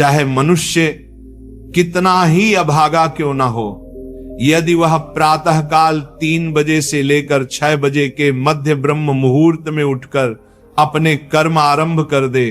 चाहे मनुष्य कितना ही अभागा क्यों ना हो, यदि वह प्रातःकाल 3 बजे से लेकर 6 बजे के मध्य ब्रह्म मुहूर्त में उठकर अपने कर्म आरंभ कर दे,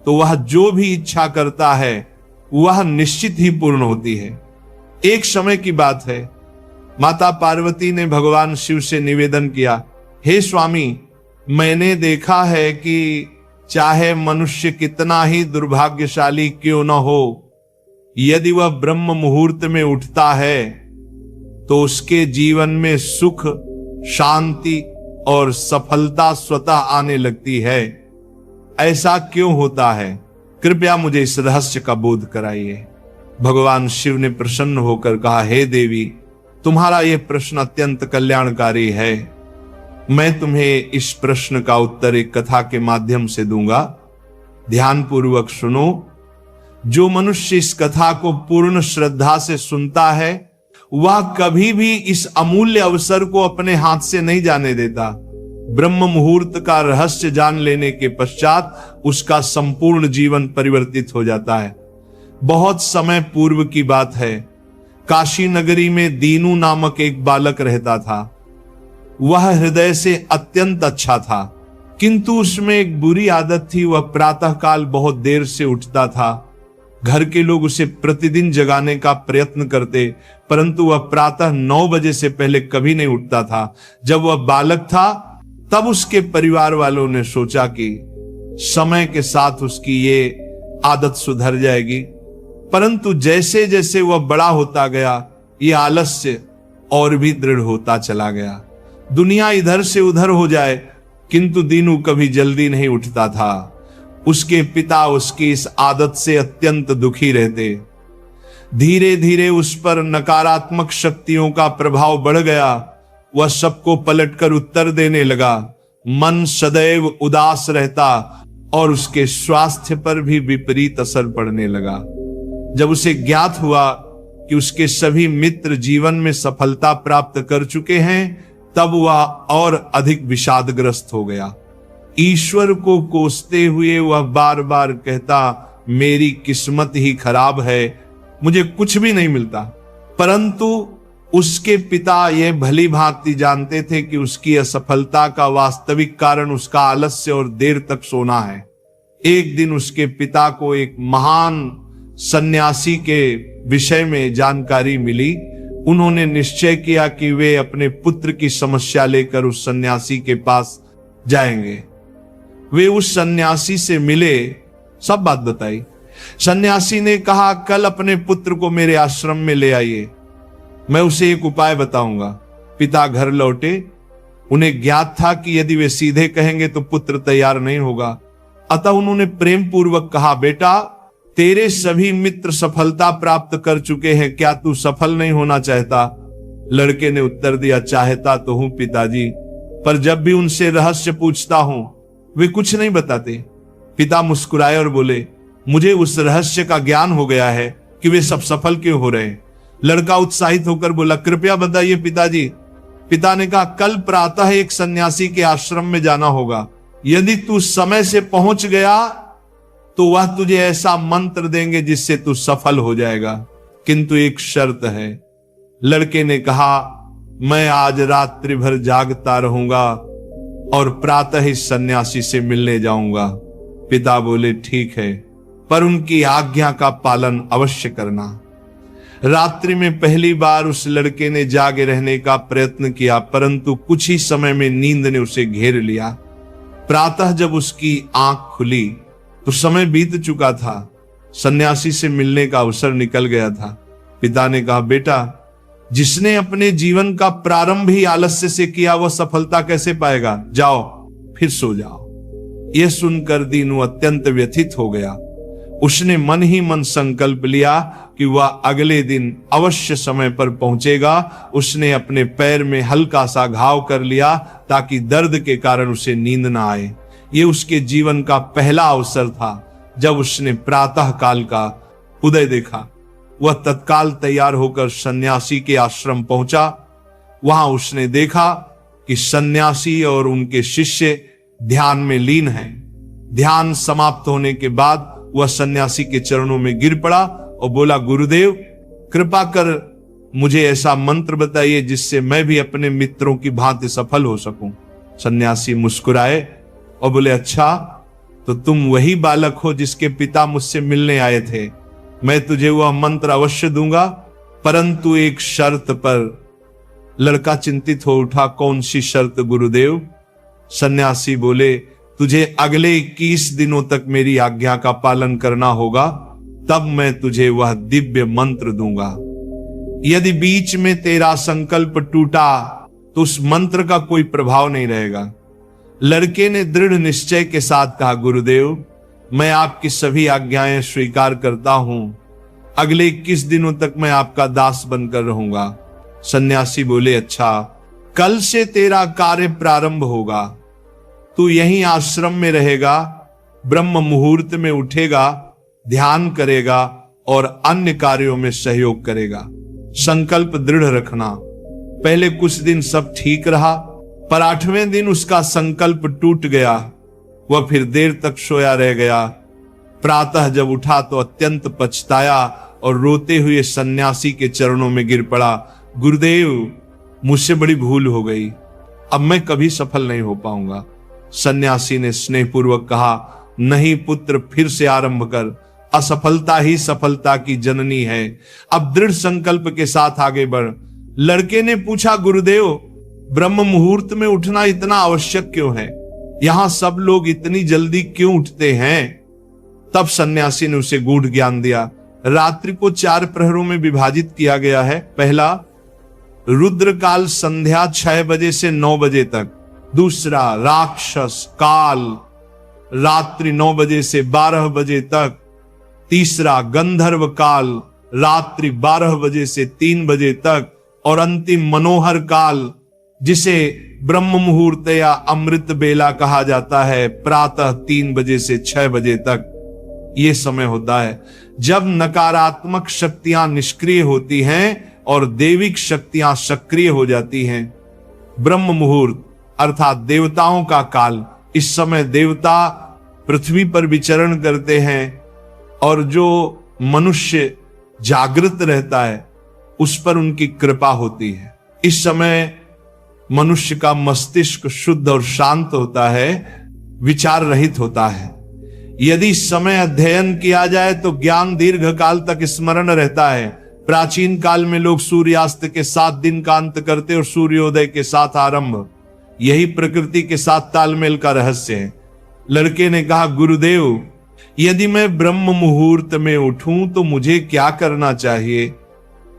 तो वह जो भी इच्छा करता है वह निश्चित ही पूर्ण होती है। एक समय की बात है, माता पार्वती ने भगवान शिव से निवेदन किया, हे स्वामी, मैंने देखा है कि चाहे मनुष्य कितना ही दुर्भाग्यशाली क्यों न हो, यदि वह ब्रह्म मुहूर्त में उठता है तो उसके जीवन में सुख, शांति और सफलता स्वतः आने लगती है। ऐसा क्यों होता है? कृपया मुझे इस रहस्य का बोध कराइए। भगवान शिव ने प्रसन्न होकर कहा, हे देवी, तुम्हारा यह प्रश्न अत्यंत कल्याणकारी है। मैं तुम्हें इस प्रश्न का उत्तर एक कथा के माध्यम से दूंगा। ध्यानपूर्वक सुनो। जो मनुष्य इस कथा को पूर्ण श्रद्धा से सुनता है वह कभी भी इस अमूल्य अवसर को अपने हाथ से नहीं जाने देता। ब्रह्म मुहूर्त का रहस्य जान लेने के पश्चात उसका संपूर्ण जीवन परिवर्तित हो जाता है। बहुत समय पूर्व की बात है, काशी नगरी में दीनू नामक एक बालक रहता था। वह हृदय से अत्यंत अच्छा था, किंतु उसमें एक बुरी आदत थी। वह प्रातःकाल बहुत देर से उठता था। घर के लोग उसे प्रतिदिन जगाने का प्रयत्न करते, परंतु वह प्रातः 9 बजे से पहले कभी नहीं उठता था। जब वह बालक था तब उसके परिवार वालों ने सोचा कि समय के साथ उसकी ये आदत सुधर जाएगी, परंतु जैसे जैसे वह बड़ा होता गया ये आलस्य और भी दृढ़ होता चला गया। दुनिया इधर से उधर हो जाए, किंतु दीनू कभी जल्दी नहीं उठता था। उसके पिता उसकी इस आदत से अत्यंत दुखी रहते। धीरे धीरे उस पर नकारात्मक शक्तियों का प्रभाव बढ़ गया। वह सबको पलटकर उत्तर देने लगा। मन सदैव उदास रहता और उसके स्वास्थ्य पर भी विपरीत असर पड़ने लगा। जब उसे ज्ञात हुआ कि उसके सभी मित्र जीवन में सफलता प्राप्त कर चुके हैं, तब वह और अधिक विषादग्रस्त हो गया। ईश्वर को कोसते हुए वह बार बार कहता, मेरी किस्मत ही खराब है, मुझे कुछ भी नहीं मिलता। परंतु उसके पिता यह भली भांति जानते थे कि उसकी असफलता का वास्तविक कारण उसका आलस्य और देर तक सोना है। एक दिन उसके पिता को एक महान सन्यासी के विषय में जानकारी मिली। उन्होंने निश्चय किया कि वे अपने पुत्र की समस्या लेकर उस सन्यासी के पास जाएंगे। वे उस सन्यासी से मिले, सब बात बताई। सन्यासी ने कहा, कल अपने पुत्र को मेरे आश्रम में ले आइए, मैं उसे एक उपाय बताऊंगा। पिता घर लौटे। उन्हें ज्ञात था कि यदि वे सीधे कहेंगे तो पुत्र तैयार नहीं होगा, अतः उन्होंने प्रेम पूर्वक कहा, बेटा, तेरे सभी मित्र सफलता प्राप्त कर चुके हैं, क्या तू सफल नहीं होना चाहता? लड़के ने उत्तर दिया, चाहता तो हूं पिताजी, पर जब भी उनसे रहस्य पूछता हूं वे कुछ नहीं बताते। पिता मुस्कुराए और बोले, मुझे उस रहस्य का ज्ञान हो गया है कि वे सब सफल क्यों हो रहे हैं। लड़का उत्साहित होकर बोला, कृपया बताइए पिताजी। पिता ने कहा, कल प्रातः एक सन्यासी के आश्रम में जाना होगा। यदि तू समय से पहुंच गया तो वह तुझे ऐसा मंत्र देंगे जिससे तू सफल हो जाएगा, किंतु एक शर्त है। लड़के ने कहा, मैं आज रात्रि भर जागता रहूंगा और प्रातः इस सन्यासी से मिलने जाऊंगा। पिता बोले, ठीक है, पर उनकी आज्ञा का पालन अवश्य करना। रात्रि में पहली बार उस लड़के ने जागे रहने का प्रयत्न किया, परंतु कुछ ही समय में नींद ने उसे घेर लिया। प्रातः जब उसकी आंख खुली तो समय बीत चुका था। सन्यासी से मिलने का अवसर निकल गया था। पिता ने कहा, बेटा, जिसने अपने जीवन का प्रारंभ ही आलस्य से किया वह सफलता कैसे पाएगा? जाओ फिर सो जाओ। यह सुनकर दीनू अत्यंत व्यथित हो गया। उसने मन ही मन संकल्प लिया कि वह अगले दिन अवश्य समय पर पहुंचेगा। उसने अपने पैर में हल्का सा घाव कर लिया ताकि दर्द के कारण उसे नींद ना आए। यह उसके जीवन का पहला अवसर था जब उसने प्रातः काल का उदय देखा। वह तत्काल तैयार होकर सन्यासी के आश्रम पहुंचा। वहां उसने देखा कि सन्यासी और उनके शिष्य ध्यान में लीन हैं। ध्यान समाप्त होने के बाद वह सन्यासी के चरणों में गिर पड़ा और बोला, गुरुदेव कृपा कर मुझे ऐसा मंत्र बताइए जिससे मैं भी अपने मित्रों की भांति सफल हो सकूं। सन्यासी मुस्कुराए और बोले, अच्छा तो तुम वही बालक हो जिसके पिता मुझसे मिलने आए थे। मैं तुझे वह मंत्र अवश्य दूंगा, परंतु एक शर्त पर। लड़का चिंतित हो उठा, कौन सी शर्त गुरुदेव? सन्यासी बोले, तुझे अगले 21 दिनों तक मेरी आज्ञा का पालन करना होगा, तब मैं तुझे वह दिव्य मंत्र दूंगा। यदि बीच में तेरा संकल्प टूटा तो उस मंत्र का कोई प्रभाव नहीं रहेगा। लड़के ने दृढ़ निश्चय के साथ कहा, गुरुदेव मैं आपकी सभी आज्ञाएं स्वीकार करता हूं, अगले 21 दिनों तक मैं आपका दास बनकर रहूंगा। सन्यासी बोले, अच्छा कल से तेरा कार्य प्रारंभ होगा, तू यहीं आश्रम में रहेगा, ब्रह्म मुहूर्त में उठेगा, ध्यान करेगा और अन्य कार्यों में सहयोग करेगा। संकल्प दृढ़ रखना। पहले कुछ दिन सब ठीक रहा, पर 8वें दिन उसका संकल्प टूट गया। वह फिर देर तक सोया रह गया। प्रातः जब उठा तो अत्यंत पछताया और रोते हुए सन्यासी के चरणों में गिर पड़ा, गुरुदेव मुझसे बड़ी भूल हो गई, अब मैं कभी सफल नहीं हो पाऊंगा। सन्यासी ने स्नेहपूर्वक कहा, नहीं पुत्र, फिर से आरंभ कर, असफलता ही सफलता की जननी है। अब दृढ़ संकल्प के साथ आगे बढ़। लड़के ने पूछा, गुरुदेव ब्रह्म मुहूर्त में उठना इतना आवश्यक क्यों है? यहां सब लोग इतनी जल्दी क्यों उठते हैं? तब सन्यासी ने उसे गूढ़ ज्ञान दिया। रात्रि को 4 प्रहरों में विभाजित किया गया है। पहला, रुद्र काल संध्या 6 बजे से 9 बजे तक। दूसरा, राक्षस काल रात्रि 9 बजे से 12 बजे तक। तीसरा, गंधर्व काल रात्रि 12 बजे से 3 बजे तक। और अंतिम, मनोहर काल, जिसे ब्रह्म मुहूर्त या अमृत बेला कहा जाता है, प्रातः 3 बजे से 6 बजे तक। यह समय होता है जब नकारात्मक शक्तियां निष्क्रिय होती हैं और दैविक शक्तियां सक्रिय हो जाती हैं। ब्रह्म मुहूर्त अर्थात देवताओं का काल। इस समय देवता पृथ्वी पर विचरण करते हैं और जो मनुष्य जागृत रहता है उस पर उनकी कृपा होती है। इस समय मनुष्य का मस्तिष्क शुद्ध और शांत होता है, विचार रहित होता है। यदि इस समय अध्ययन किया जाए तो ज्ञान दीर्घ काल तक स्मरण रहता है। प्राचीन काल में लोग सूर्यास्त के 7 दिन का अंत करते और सूर्योदय के साथ आरंभ। यही प्रकृति के साथ तालमेल का रहस्य है। लड़के ने कहा, गुरुदेव यदि मैं ब्रह्म मुहूर्त में उठूं तो मुझे क्या करना चाहिए?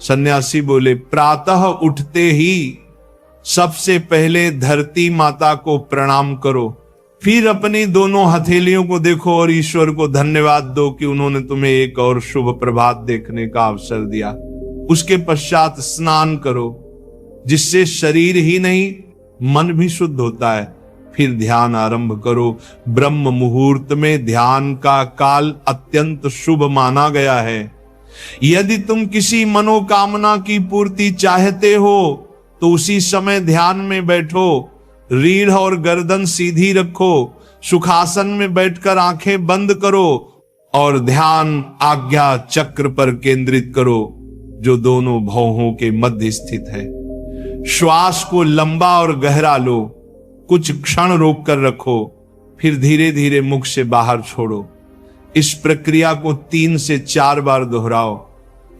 सन्यासी बोले, प्रातः उठते ही सबसे पहले धरती माता को प्रणाम करो, फिर अपनी दोनों हथेलियों को देखो और ईश्वर को धन्यवाद दो कि उन्होंने तुम्हें एक और शुभ प्रभात देखने का अवसर दिया। उसके पश्चात स्नान करो, जिससे शरीर ही नहीं मन भी शुद्ध होता है। फिर ध्यान आरंभ करो। ब्रह्म मुहूर्त में ध्यान का काल अत्यंत शुभ माना गया है। यदि तुम किसी मनोकामना की पूर्ति चाहते हो तो उसी समय ध्यान में बैठो। रीढ़ और गर्दन सीधी रखो, सुखासन में बैठकर आंखें बंद करो और ध्यान आज्ञा चक्र पर केंद्रित करो, जो दोनों भौहों के मध्य स्थित है। श्वास को लंबा और गहरा लो, कुछ क्षण रोक कर रखो, फिर धीरे धीरे मुख से बाहर छोड़ो। इस प्रक्रिया को 3 से 4 बार दोहराओ।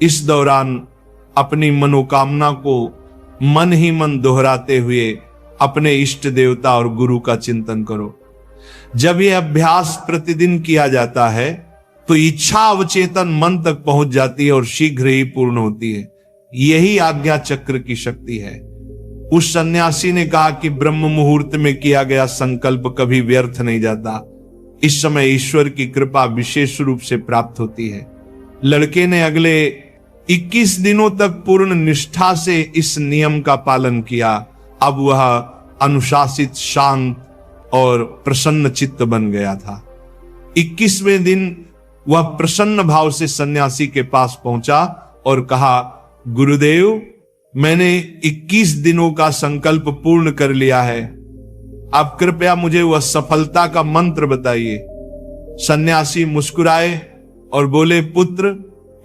इस दौरान अपनी मनोकामना को मन ही मन दोहराते हुए अपने इष्ट देवता और गुरु का चिंतन करो। जब यह अभ्यास प्रतिदिन किया जाता है तो इच्छा अवचेतन मन तक पहुंच जाती है और शीघ्र ही पूर्ण होती है। यही आज्ञा चक्र की शक्ति है। उस सन्यासी ने कहा कि ब्रह्म मुहूर्त में किया गया संकल्प कभी व्यर्थ नहीं जाता। इस समय ईश्वर की कृपा विशेष रूप से प्राप्त होती है। लड़के ने अगले 21 दिनों तक पूर्ण निष्ठा से इस नियम का पालन किया। अब वह अनुशासित, शांत और प्रसन्न चित्त बन गया था। 21वें दिन वह प्रसन्न भाव से सन्यासी के पास पहुंचा और कहा, गुरुदेव मैंने 21 दिनों का संकल्प पूर्ण कर लिया है, आप कृपया मुझे वह सफलता का मंत्र बताइए। सन्यासी मुस्कुराए और बोले, पुत्र,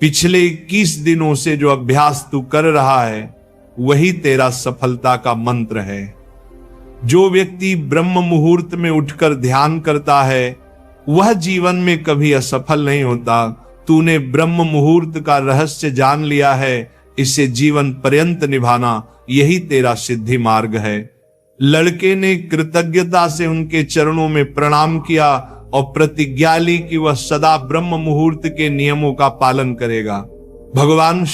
पिछले 21 दिनों से जो अभ्यास तू कर रहा है वही तेरा सफलता का मंत्र है। जो व्यक्ति ब्रह्म मुहूर्त में उठकर ध्यान करता है वह जीवन में कभी असफल नहीं होता। तूने ब्रह्म मुहूर्त का रहस्य जान लिया है, इसे जीवन पर्यंत निभाना यही तेरा सिद्धि मार्ग है। लड़के ने कृतज्ञता से उनके चरणों में प्रणाम किया और प्रतिज्ञा ली कि वह सदा ब्रह्म मुहूर्त के नियमों का पालन करेगा। भगवान